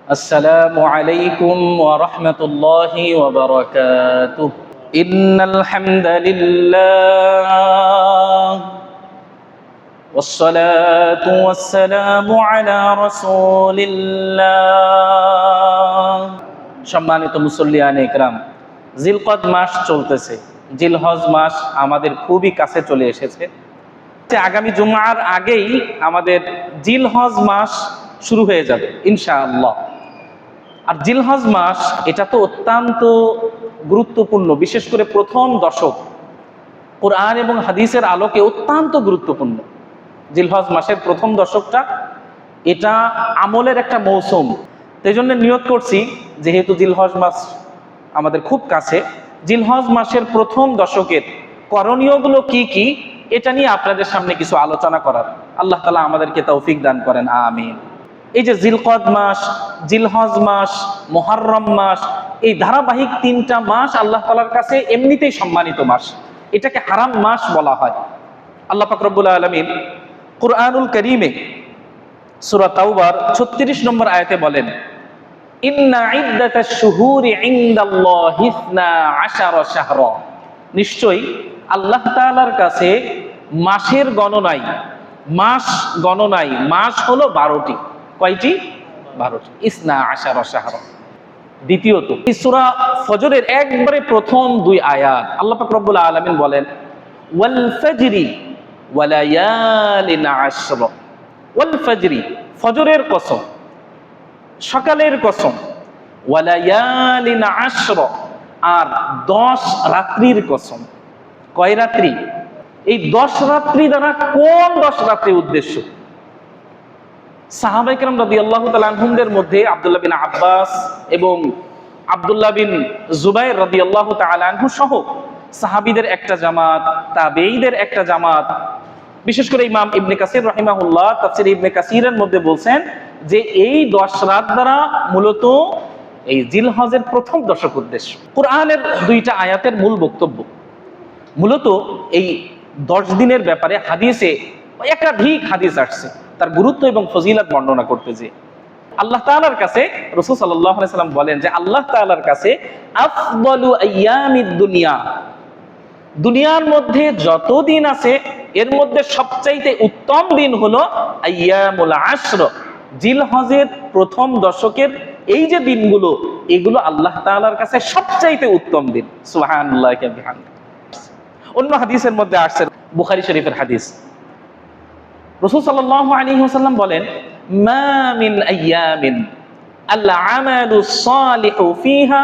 السلام عليكم ورحمة الله وبركاته إن الحمد لله والصلاة والسلام على رسول الله সম্মানিত মুসল্লিয়ানে ইকরাম, জিলকদ মাস চলতেছে। জিলহজ মাস আমাদের খুবই কাছে চলে এসেছে। আগামী জুমার আগেই আমাদের জিলহজ মাস শুরু হয়ে যাবে ইনশাআল্লাহ। আর জিলহজ মাস এটা তো অত্যন্ত গুরুত্বপূর্ণ, বিশেষ করে প্রথম দশক কোরআন এবং হাদিসের আলোকে অত্যন্ত গুরুত্বপূর্ণ। জিলহজ মাসের প্রথম দশকটা এটা আমলের একটা মৌসুম। সেই জন্য নিয়ত করছি, যেহেতু জিলহজ মাস আমাদের খুব কাছে, জিলহজ মাসের প্রথম দশকের করণীয়গুলো কি কি এটা নিয়ে আপনাদের সামনে কিছু আলোচনা করার। আল্লাহ তাআলা আমাদেরকে তৌফিক দান করেন, আমিন। এই যে জিলকদ মাস, জিলহজ মাস, মুহররম মাস, এই ধারাবাহিক তিনটা মাস আল্লাহ তাআলার কাছে এমনিতেই সম্মানিত মাস। এটাকে হারাম মাস বলা হয়। আল্লাহ পাক রব্বুল আলামিন কুরআনুল কারীমে সূরা তাওবার 36 নম্বর আয়াতে বলেন, ইন্না ইদ্দাতাশ শুহুরি ইনদাল্লাহি 12 শাহরা। নিশ্চয়ই আল্লাহ তাআলার কাছে মাসের গণনায়, মাস হলো 12টি। কয়টি? 12টি। 12 শাহরা। দ্বিতীয়ত এই সূরা ফজরের একবারে প্রথম দুই আয়াত আল্লাহ পাক রব্বুল আলামিন বলেন, ওয়াল ফাজরি ওয়া লায়ালিন আশর। ওয়াল ফাজরি, ফজরের কসম, সকালের কসম, ওয়া লায়ালিন আশর, আর 10 রাত্রির কসম। কয় রাত্রি? এই 10 রাত্রি দ্বারা কোন 10 রাত্রি উদ্দেশ্য? সাহাবায়ে কেরাম রাদিয়াল্লাহু তাআলা আনহুমদের মধ্যে আব্দুল্লাহ বিন আব্বাস এবং আব্দুল্লাহ বিন জুবাইর রাদিয়াল্লাহু তাআলা আনহু সহ সাহাবীদের একটা জামাত, তাবেঈদের একটা জামাত, বিশেষ করে ইমাম ইবনে কাসির রাহিমাহুল্লাহ তাফসীর ইবনে কাসিরের মধ্যে বলছেন যে এই 10 রাত দ্বারা মূলত এই জিলহজের প্রথম দশক উদ্দেশ্য। কোরআনের দুইটা আয়াতের মূল বক্তব্য মূলত এই 10 দিনের ব্যাপারে হাদিসে একাধিক হাদিস আসছে তার গুরুত্ব এবং ফজিলত বর্ণনা করতে। যে আল্লাহ তাআলার কাছে রাসূল সাল্লাল্লাহু আলাইহি সাল্লাম বলেন যে আল্লাহ তাআলার কাছে আফদালু আইয়ামিদ দুনিয়া, দুনিয়ার মধ্যে যত দিন আছে এর মধ্যে সবচাইতে উত্তম দিন হলো আইয়ামুল আশর, জিলহজের প্রথম দশকের এই যে দিনগুলো, এগুলো আল্লাহ তাআলার কাছে সবচাইতে উত্তম দিন। সুবহানাল্লাহি ওয়া বিহামদিহি। অন্য হাদিসের মধ্যে আসছে, বুখারী শরীফের হাদিস, রাসূল সাল্লাল্লাহু আলাইহি ওয়াসাল্লাম বলেন, মা মিন আইয়ামিন আল আমালুস সালিহু ফিহা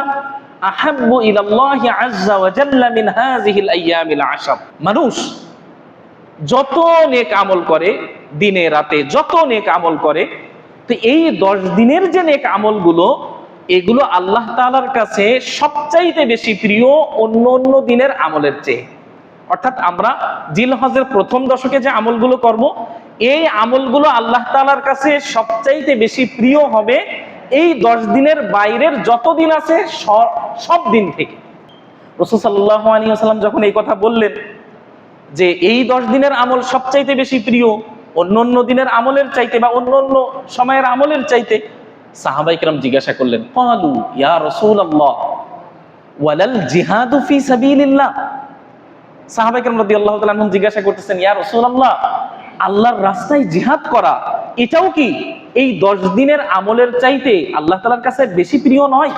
আহাব্বু ইলাল্লাহি আযজা ওয়া জাল্লা মিন হাযিহিল আইয়ামিল আশর। মানুষ যত নেক আমল করে, দিনে রাতে যত নেক আমল করে, তো এই 10 দিনের যে নেক আমলগুলো, এগুলো আল্লাহ তাআলার কাছে সবচাইতে বেশি প্রিয় অন্য অন্য দিনের আমলের চেয়ে। অর্থাৎ আমরা জিলহজের প্রথম দশকে যে আমলগুলো করব, এই আমলগুলো আল্লাহ তাআলার কাছে সবচাইতে বেশি প্রিয় হবে এই 10 দিনের বাইরের যত দিন আছে সব দিন থেকে। রাসূল সাল্লাল্লাহু আলাইহি ওয়াসাল্লাম যখন এই কথা বললেন যে এই 10 দিনের আমল সবচাইতে বেশি প্রিয় অন্য অন্য দিনের আমলের চাইতে বা অন্য অন্য সময়ের আমলের চাইতে, সাহাবায়ে কেরাম জিজ্ঞাসা করলেন, ক্বালু ইয়া রাসূলুল্লাহ ওয়ালাল জিহাদু ফি সাবিলিল্লাহ। সাহাবায়ে কেরাম রাদিয়াল্লাহু তাআলা আনহুম জিজ্ঞাসা করতেছেন, ইয়া রাসূলুল্লাহ, আল্লাহর রাস্তায় জিহাদ করা এটাও কি এই 10 দিনের আমলের চাইতে আল্লাহ তাআলার কাছে বেশি প্রিয় নয়?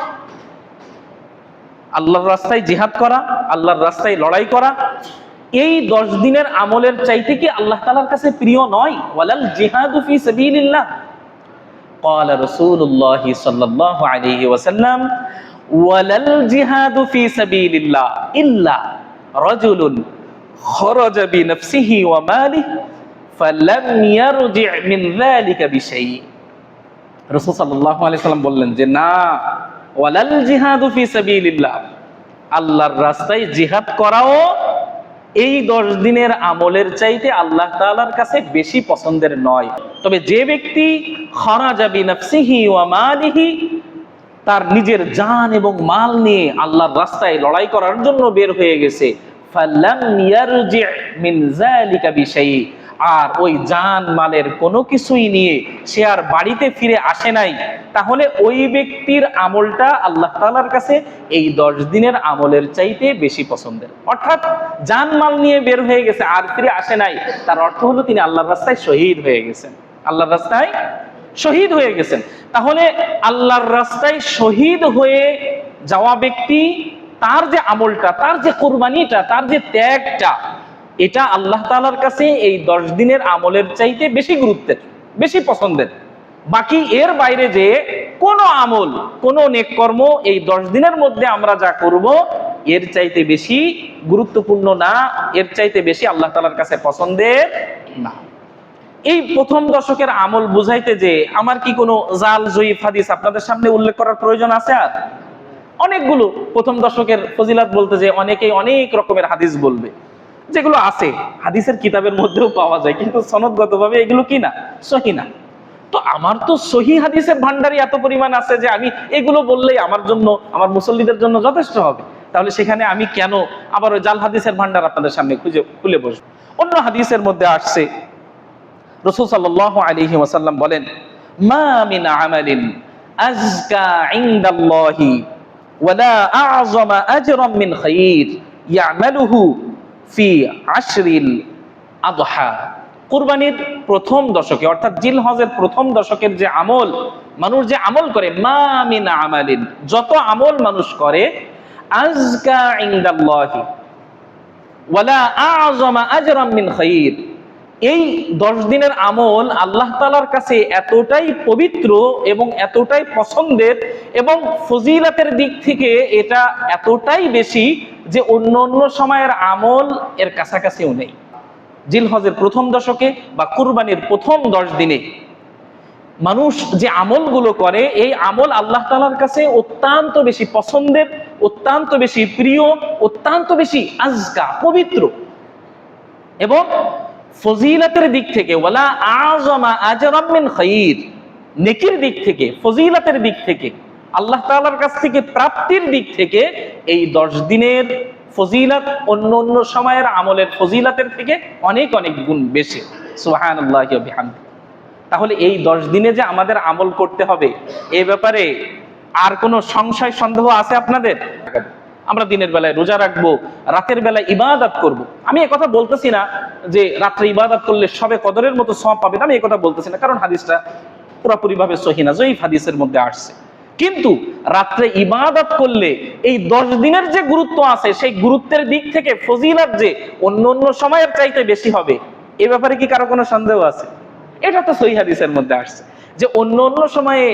আল্লাহর রাস্তায় জিহাদ করা, আল্লাহর রাস্তায় লড়াই করা, এই 10 দিনের আমলের চাইতে কি আল্লাহ তাআলার কাছে প্রিয় নয়? ওয়ালাল জিহাদু ফি সাবিলিল্লাহ। ক্বালা রাসূলুল্লাহ সাল্লাল্লাহু আলাইহি ওয়াসাল্লাম, ওয়ালাল জিহাদু ফি সাবিলিল্লাহ ইল্লা রাজুলুন খরাজা বিনাফসিহি ওয়া মালিহি ফালাম ইয়ারজি মিন যালিকা বিশাই। রাসূল সাল্লাল্লাহু আলাইহি ওয়াসাল্লাম বললেন যে না, ওয়ালাল জিহাদু ফি সাবিলিল্লাহ, আল্লাহর রাস্তায় জিহাদ করাও এই 10 দিনের আমলের চাইতে আল্লাহ তাআলার কাছে বেশি পছন্দের নয়। তবে যে ব্যক্তি খরাজা বিনাফসিহি ওয়া মালিহি, তার নিজের জান এবং মাল নিয়ে আল্লাহর রাস্তায় লড়াই করার জন্য বের হয়ে গেছে, ফালাম ইয়ারজি মিন যালিকা বিশাই, আর ওই জান মালের কোনো কিছুই নিয়ে সে আর বাড়িতে ফিরে আসে নাই, তাহলে ওই ব্যক্তির আমলটা আল্লাহ তাআলার কাছে এই 10 দিনের আমলের চাইতে বেশি পছন্দের। অর্থাৎ জান মাল নিয়ে বের হয়ে গেছে আর ফিরে আসে নাই, তার অর্থ হলো তিনি আল্লাহর রাস্তায় শহীদ হয়ে গেছেন, আল্লাহর রাস্তায় শহীদ হয়ে গেছেন। তাহলে আল্লাহর রাস্তায় শহীদ হয়ে যাওয়া ব্যক্তি, তার যে আমলটা, তার যে কুরবানিটা, তার যে ত্যাগটা, এটা আল্লাহ তাআলার কাছে এই 10 দিনের আমলের চাইতে বেশি গুরুত্বের, বেশি পছন্দের। বাকি এর বাইরে যে কোনো আমল, কোনো নেক কর্ম এই 10 দিনের মধ্যে আমরা যা করব, এর চাইতে বেশি গুরুত্বপূর্ণ না, এর চাইতে বেশি আল্লাহ তাআলার কাছে পছন্দের না। এই প্রথম দশকের আমল বুঝাইতে যে আমার কি কোনো জাল জয়ীফ হাদিস আপনাদের সামনে উল্লেখ করার প্রয়োজন আছে? আর অনেকগুলো প্রথম দশকের ফজিলাত বলতে যে অনেকেই অনেক রকমের হাদিস বলবে, যেগুলো আছে হাদিসের কিতাবের মধ্যেও পাওয়া যায়, কিন্তু সনদগতভাবে এগুলো কি না, সহি না। তো আমার তো সহি হাদিসের ভান্ডারই এত পরিমাণ আছে যে আমি এগুলো বললেই আমার জন্য, আমার মুসল্লিদের জন্য যথেষ্ট হবে। তাহলে সেখানে আমি কেন আবার ওই জাল হাদিসের ভান্ডার আপনাদের সামনে খুলে বসবো? অন্য হাদিসের মধ্যে আসছে, রাসূল সাল্লাল্লাহু আলাইহি ওয়াসাল্লাম বলেন, মা মিন আমালিন আযকা ইনদাল্লাহি ওয়ালা আ'যামা আজরাম মিন খায়র ইয়ামালুহু ফি আশরিল আদহা। কুরবানির প্রথম দশকে, অর্থাৎ জিলহজের প্রথম দশকের যে আমল মানুষ যে আমল করে, মা মিন আমালিন, যত আমল মানুষ করে, আযকা ইনদাল্লাহি ওয়ালা আ'যামা আজরাম মিন খায়র, এই 10 দিনের আমল আল্লাহ তাআলার কাছে এতটাই পবিত্র এবং এতটাই পছন্দের এবং ফজিলতের দিক থেকে এটা এতটাই বেশি যে অন্য অন্য সময়ের আমল এর কাছাকাছিও নেই। জিলহজের প্রথম দশকে বা কুরবানির প্রথম 10 দিনে মানুষ যে আমলগুলো করে, এই আমল আল্লাহ তাআলার কাছে অত্যন্ত বেশি পছন্দের, অত্যন্ত বেশি প্রিয়, অত্যন্ত বেশি আজকা, পবিত্র। এবং ফজিলতের দিক থেকে, ওয়ালা আ'যামা আজরাম মিন খায়র, নেকির দিক থেকে, ফজিলতের দিক থেকে, আল্লাহ তাআলার কাছ থেকে প্রাপ্তির দিক থেকে এই 10 দিনের ফজিলত অন্য অন্য সময়ের আমলের ফজিলতের থেকে অনেক অনেক গুণ বেশি। সুবহানাল্লাহি ওয়া বিহামদিহি। তাহলে এই 10 দিনে যে আমাদের আমল করতে হবে, এই ব্যাপারে আর কোনো সংশয় সন্দেহ আছে আপনাদের? আমরা দিনের বেলায় রোজা রাখবো, রাতের বেলায় ইবাদত করব। আমি একথা বলতেছি না যে রাত্রে ইবাদত করলে সবে কদরের মতো সওয়াব পাবেন, আমি একথা বলতেছি না, কারণ হাদিসটা পুরোপুরি ভাবে সহিহ না, জয়ীফ হাদিসের মধ্যে আসছে। কিন্তু রাত্রে ইবাদত করলে এই 10 দিনের যে গুরুত্ব আছে, সেই গুরুত্বের দিক থেকে ফজিলত যে অন্য অন্য সময়ের চাইতে বেশি হবে, এ ব্যাপারে কি কারো কোনো সন্দেহ আছে? এটা তো সহিহ হাদিসের মধ্যে আসছে যে অন্য অন্য সময়ে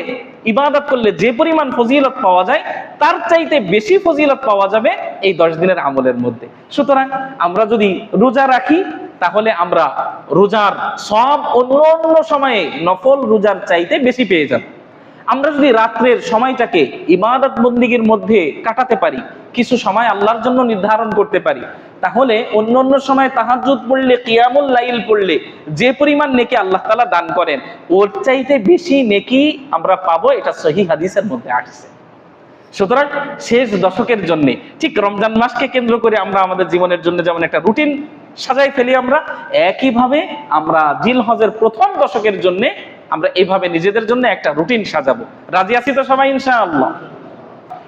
ইবাদত করলে যে পরিমাণ ফজিলত পাওয়া যায়, তার চাইতে বেশি ফজিলত পাওয়া যাবে এই 10 দিনের আমলের মধ্যে। সুতরাং আমরা যদি রোজা রাখি, তাহলে আমরা রোজার সব অন্য অন্য সময়ে নফল রোজার চাইতে বেশি পেয়ে যাব। আমরা যদি রাত্রের সময়টাকে ইবাদত বন্দিগির মধ্যে কাটাতে পারি, কিছু সময় আল্লাহর জন্য নির্ধারণ করতে পারি, তাহলে অন্য অন্য সময় তাহাজ্জুদ পড়লে, কিয়ামুল লাইল পড়লে যে পরিমাণ নেকি আল্লাহ তাআলা দান করেন, ওর চাইতে বেশি নেকি আমরা পাবো, এটা সহিহ হাদিসের মধ্যে আসছে। সুতরাং শেষ দশকের জন্য, ঠিক রমজান মাসকে কেন্দ্র করে আমরা আমাদের জীবনের জন্য যেমন একটা রুটিন সাজাই ফেলি, আমরা একইভাবে আমরা জিলহজের প্রথম দশকের জন্য আমরা এইভাবে নিজেদের জন্য একটা রুটিন সাজাবো। রাজি আছি তো সবাই ইনশাআল্লাহ?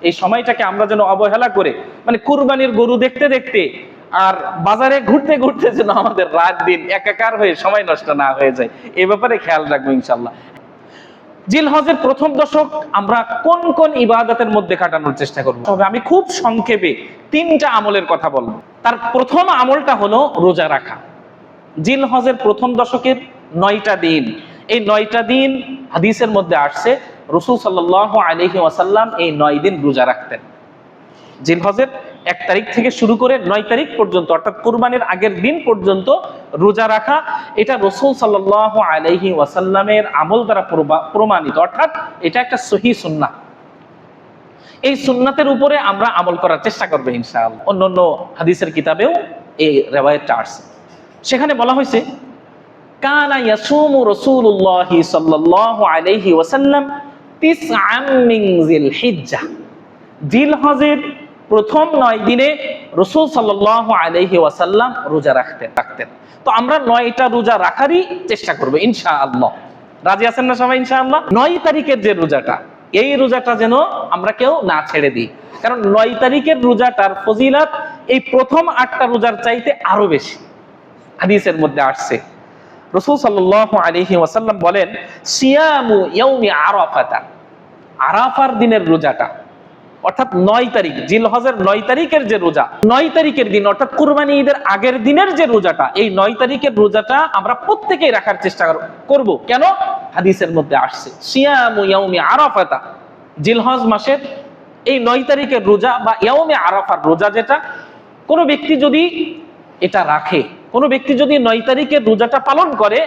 এই সময়টাকে আমরা যেন অবহেলা করে, মানে কুরবানির গরু দেখতে দেখতে আর বাজারে ঘুরতে ঘুরতে যেন আমাদের রাত দিন একাকার হয়ে সময় নষ্ট না হয়ে যায়, এ ব্যাপারে খেয়াল রাখবো ইনশাআল্লাহ। জিলহজের প্রথম দশক আমরা কোন কোন ইবাদতের মধ্যে কাটানোর চেষ্টা করব? তবে আমি খুব সংক্ষেপে 3টা আমলের কথা বলবো। তার প্রথম আমলটা হলো রোজা রাখা। জিলহজের প্রথম দশকের 9টা দিন, এই 9টা দিন হাদিসের মধ্যে আসছে রাসূল সাল্লাল্লাহু আলাইহি ওয়াসাল্লাম এই 9 দিন রোজা রাখতেন। জিলহজের 1 তারিখ থেকে শুরু করে 9 তারিখ পর্যন্ত, অর্থাৎ কুরবানির আগের দিন পর্যন্ত রোজা রাখা, এটা রাসূল সাল্লাল্লাহু আলাইহি ওয়াসাল্লামের আমল দ্বারা প্রমাণিত, অর্থাৎ এটা একটা সহিহ সুন্নাহ। এই সুন্নাতের উপরে আমরা আমল করার চেষ্টা করব ইনশাআল্লাহ। অন্যান্য হাদিসের কিতাবেও এই রিওয়ায়াতটা আসছে, সেখানে বলা হয়েছে, কানা ইয়াসুমু রাসূলুল্লাহি সাল্লাল্লাহু আলাইহি ওয়াসাল্লাম 9 মিন জিলহিজ্জাহ। জিলহজের প্রথম 9 দিনে রাসূল সাল্লাল্লাহু আলাইহি ওয়াসাল্লাম রোজা রাখতেন। তো আমরা 9টা রোজা রাখারই চেষ্টা করব ইনশাআল্লাহ। রাজি আছেন না সবাই ইনশাআল্লাহ? 9 তারিখের যে রোজাটা, এই রোজাটা যেন আমরা কেউ না ছেড়ে দিই, কারণ 9 তারিখের রোজাটার ফজিলত এই প্রথম 8টা রোজার চাইতে আরো বেশি। হাদিসের মধ্যে আসছে, রাসূল সাল্লাল্লাহু আলাইহি ওয়াসাল্লাম বলেন, সিয়ামু ইয়াউমি আরাফাতা, আরাফার দিনের রোজাটা, অর্থাৎ 9 তারিখ জিলহজের 9 তারিখের যে রোজা, 9 তারিখের দিন অর্থাৎ কুরবানি ঈদের আগের দিনের যে রোজাটা, এই 9 তারিখের রোজাটা আমরা প্রত্যেকেই রাখার চেষ্টা করব। কেন? হাদিসের মধ্যে আসছে সিয়ামু ইয়াউমি আরাফাতা, জিলহজ মাসের এই 9 তারিখের রোজা বা ইয়াউমে আরাফার রোজা, যেটা কোনো ব্যক্তি যদি এটা রাখে, কোনো ব্যক্তি যদি 9 তারিখের রোজাটা পালন করে,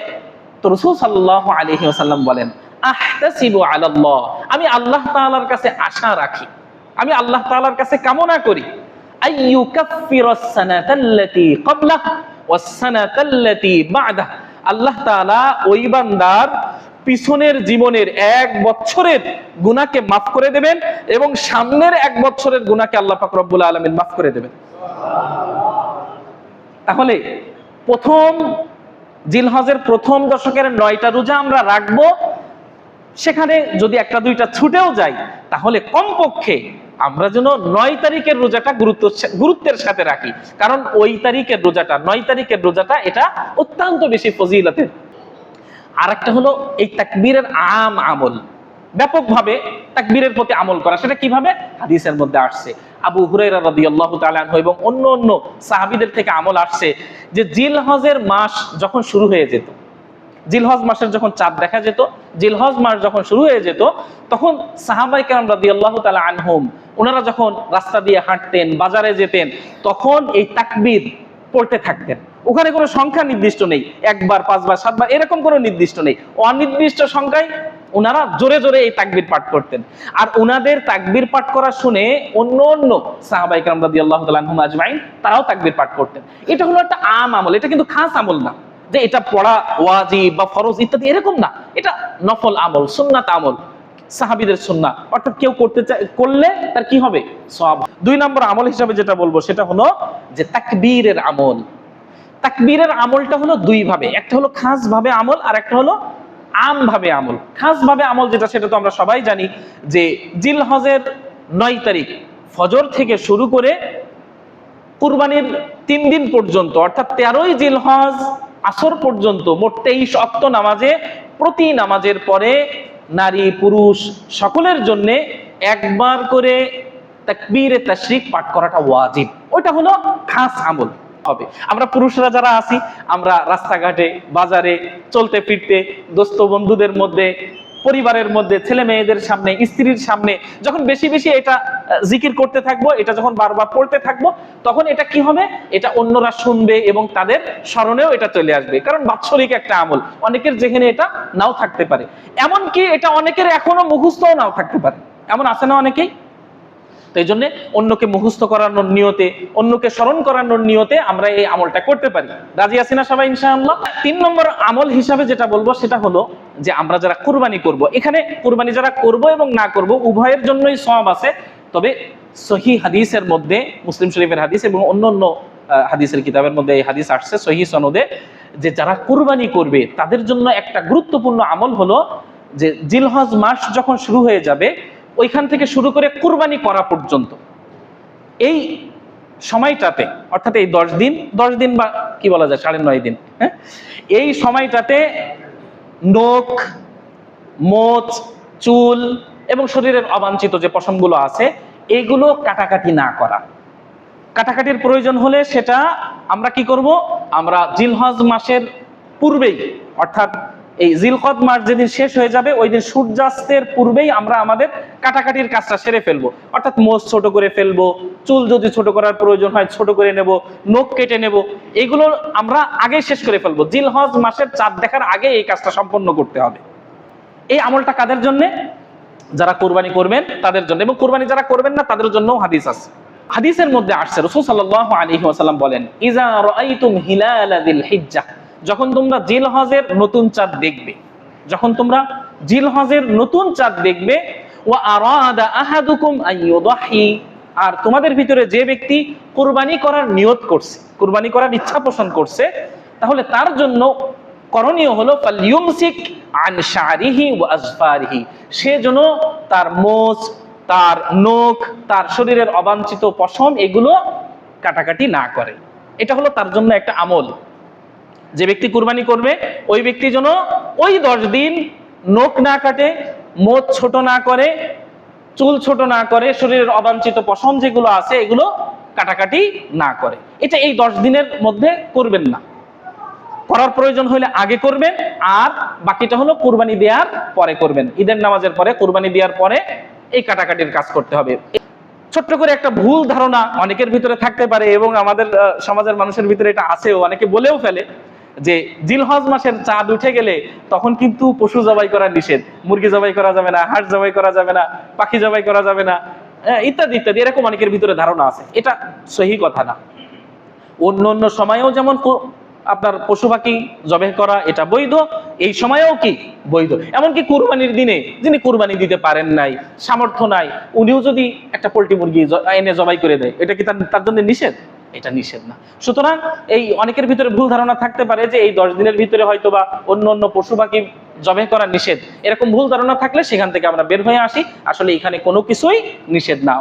তো রাসূল সাল্লাল্লাহু আলাইহি ওয়াসাল্লাম বলেন, আহতাসিবু আলাল্লাহ, আমি আল্লাহ তাআলার কাছে আশা রাখি, আমি আল্লাহ তাআলার কাছে কামনা করি, আইয়ুকাফফিরাস সানাতাল্লাতী ক্বাবলাহ ওয়াস সানাতাল্লাতী বা'দাহ, আল্লাহ তাআলা ওই বান্দার পিছনের জীবনের 1 বছরের গুনাহকে মাফ করে দেবেন এবং সামনের 1 বছরের গুনাহকে আল্লাহ পাক রব্বুল আলামিন মাফ করে দেবেন। তাহলে প্রথম জিলহজের প্রথম দশকের 9টা রোজা আমরা রাখবো, সেখানে যদি 1-2টা ছুটেও যায়, তাহলে কমপক্ষে আমরা যেন 9 তারিখের রোজাটা গুরুত্বের সাথে রাখি, কারণ ওই তারিখের রোজাটা, 9 তারিখের রোজাটা, এটা অত্যন্ত বেশি ফজিলতের। আর একটা হলো এই তাকবীরের আমল, ব্যাপকভাবে তাকবীরের প্রতি আমল করা। সেটা কিভাবে? হাদিসের মধ্যে আসছে, আবু হুরায়রা রাদিয়াল্লাহু তাআলা আনহু এবং অন্য সাহাবীদের থেকে আমল আসছে যে জিলহজের মাস যখন শুরু হয়ে যেত, জিলহজ মাসের যখন চাঁদ দেখা যেত, জিলহজ মাস যখন শুরু হয়ে যেত, তখন সাহাবায়ে কেরাম রাদিয়াল্লাহু তাআলা আনহুম ওনারা যখন রাস্তা দিয়ে হাঁটতেন, বাজারে যেতেন, তখন এই তাকবীর পড়তে থাকতেন। ওখানে কোনো সংখ্যা নির্দিষ্ট নেই, 1 বার 5 বার 7 বার এরকম কোনো নির্দিষ্ট নেই, অনির্দিষ্ট সংখ্যায় ওনারা জোরে জোরে এই তাকবীর পাঠ করতেন। আর ওনাদের তাকবীর পাঠ করা শুনে অন্য সাহাবায়ে কেরাম রাদিয়াল্লাহু তাআলা আনহুম আজমাইন তারাও তাকবীর পাঠ করতেন। এটা হলো একটা আমল, এটা কিন্তু খাস আমল না যে এটা পড়া ওয়াজিব বা ফরজ ইত্যাদি, এরকম না। এটা নফল আমল, সুন্নাত আমল, সাহাবীদের সুন্নাহ, অর্থাৎ কেউ করলে তার কি হবে? সওয়াব। 2 নম্বর আমল হিসাবে যেটা বলবো সেটা হলো যে তাকবীরের আমল। তাকবীরের আমলটা হলো 2 ভাবে, একটা হলো খাস ভাবে আমল আর একটা হলো আম ভাবে আমল। খাস ভাবে আমল যেটা, সেটা তো আমরা সবাই জানি যে জিলহজের 9 তারিখ ফজর থেকে শুরু করে কুরবানির 3 দিন পর্যন্ত, অর্থাৎ 13ই জিলহজ আসর পর্যন্ত মোট 23 ওয়াক্ত নামাজে, প্রতি নামাজের পরে নারী পুরুষ সকলের জন্য একবার করে তাকবীরে তাশরিক পাঠ করাটা ওয়াজিব। ওটা হলো খাস আমল হবে। আমরা পুরুষরা যারা আছি, আমরা রাস্তাঘাটে, বাজারে চলতে ফিরতে, দোস্ত বন্ধুদের মধ্যে, পরিবারের মধ্যে, ছেলে মেয়েদের সামনে, স্ত্রীর সামনে যখন বেশি বেশি এটা জিকির করতে থাকবো, এটা যখন বারবার পড়তে থাকবো, তখন এটা কি হবে? এটা অন্যরা শুনবে এবং তাদের স্মরণেও এটা চলে আসবে, কারণ বাৎসরিক একটা আমল, অনেকের যেখানে এটা নাও থাকতে পারে, এমনকি এটা অনেকের এখনো মুখস্থও নাও থাকতে পারে, এমন আছে না অনেকেই। তো এই জন্য অন্যকে মুখস্থ করানোর নিয়তে, অন্যকে স্মরণ করানোর নিয়তে আমরা এই আমলটা করতে পারি। রাজি আছি না সবাই ইনশাআল্লাহ? 3 নম্বর আমল হিসাবে যেটা বলবো সেটা হলো যে আমরা যারা কুরবানি করব, এখানে কুরবানি যারা করব এবং না করব উভয়ের জন্যই সওয়াব আছে। তবে সহিহ হাদিসের মধ্যে, মুসলিম শরীফের হাদিস এবং অন্য হাদিসের কিতাবের মধ্যে এই হাদিস আসছে সহিহ সনদে, যে যারা কুরবানি করবে তাদের জন্য একটা গুরুত্বপূর্ণ আমল হলো যে জিলহজ মাস যখন শুরু হয়ে যাবে, ওইখান থেকে শুরু করে কুরবানি করা পর্যন্ত এই সময়টাতে, অর্থাৎ এই 10 দিন বা কি বলা যায় 9.5 দিন, হ্যাঁ, এই সময়টাতে নখ, মোচ, চুল এবং শরীরের অবাঞ্ছিত যে পশমগুলো আছে এগুলো কাটাকাটি না করা। কাটাকাটির প্রয়োজন হলে সেটা আমরা কি করব? আমরা জিলহজ মাসের পূর্বেই, অর্থাৎ এই জিলকদ মাস যেদিন শেষ হয়ে যাবে ওই দিন সূর্যাস্তের পূর্বেই আমরা আমাদের কাটাকাটির কাজটা সেরে ফেলবো। অর্থাৎ মোচ ছোট করে ফেলবো, চুল যদি ছোট করার প্রয়োজন হয় ছোট করে নেব, নখ কেটে নেব, এগুলো আমরা আগে শেষ করে ফেলবো। জিলহজ মাসের চাঁদ দেখার আগে এই কাজটা সম্পন্ন করতে হবে। এই আমলটা কাদের জন্য? যারা কুরবানি করবেন তাদের জন্য, এবং কুরবানি যারা করবেন না তাদের জন্যও হাদিস আছে। হাদিসের মধ্যে আসছে রাসূল সাল্লাল্লাহু আলাইহি ওয়াসাল্লাম বলেন, ইজা রাআইতুম হিলালা যিল হিজ্জাহ, যখন তোমরা জিলহজের নতুন চাঁদ দেখবে, যখন তোমরা জিলহজের নতুন চাঁদ দেখবে, ওয়া আরাদা আহাদুকুম আইয়ুদহি, আর তোমাদের ভিতরে যে ব্যক্তি কুরবানি করার নিয়ত করছে, কুরবানি করার ইচ্ছা পোষণ করছে, তাহলে তার জন্য করণীয় হলো ফালইউমসিক আন শারিহি ওয়া আজফারিহি, সে যেন তার মোচ, তার নখ, তার শরীরের অবাঞ্ছিত পশম এগুলো কাটাকাটি না করে। এটা হলো তার জন্য একটা আমল। যে ব্যক্তি কুরবানি করবে ওই ব্যক্তি যেন ওই 10 দিন নখ না কাটে, মোচ ছোট না করে, চুল ছোট না করে, শরীরের অবাঞ্ছিত পশম যেগুলো আছে এগুলো কাটাকাটি না করে। এটা এই 10 দিনের মধ্যে করবেন না। করার প্রয়োজন হলে আগে করবেন, আর বাকিটা হলো কুরবানি দেওয়ার পরে করবেন। ঈদের নামাজের পরে, কুরবানি দেওয়ার পরে এই কাটাকাটির কাজ করতে হবে। ছোট্ট করে একটা ভুল ধারণা অনেকের ভিতরে থাকতে পারে, এবং আমাদের সমাজের মানুষের ভিতরে এটা আছেও, অনেকে বলেও ফেলে যে জিলহজ মাসের চাঁদ উঠে গেলে তখন কিন্তু পশু জবাই করা নিষেধ, মুরগি জবাই করা যাবে না, হাঁস জবাই করা যাবে না, পাখি জবাই করা যাবে না, ইত্যাদি ইত্যাদি, এরকম অনেকের ভিতরে ধারণা আছে। এটা সহি কথা না। অন্য অন্য সময়েও যেমন আপনার পশু পাখি জবাই করা এটা বৈধ, এই সময়েও কি বৈধ। এমনকি কুরবানির দিনে যিনি কুরবানি দিতে পারেন নাই, সামর্থ্য নাই, উনিও যদি একটা পোল্ট্রি মুরগি এনে জবাই করে দেয়, এটা কি তার জন্য নিষেধ? এটা নিষেধ না। সুতরাং এই অনেকের ভিতরে ভুল ধারণা থাকতে পারে যে এই 10 দিনের ভিতরে হয়তো বা অন্য অন্য পশু পাখি জবাই করা নিষেধ, এরকম ভুল ধারণা থাকলে সেখান থেকে আমরা বের হয়ে আসি। আসলে এখানে কোনো কিছুই নিষেধ না।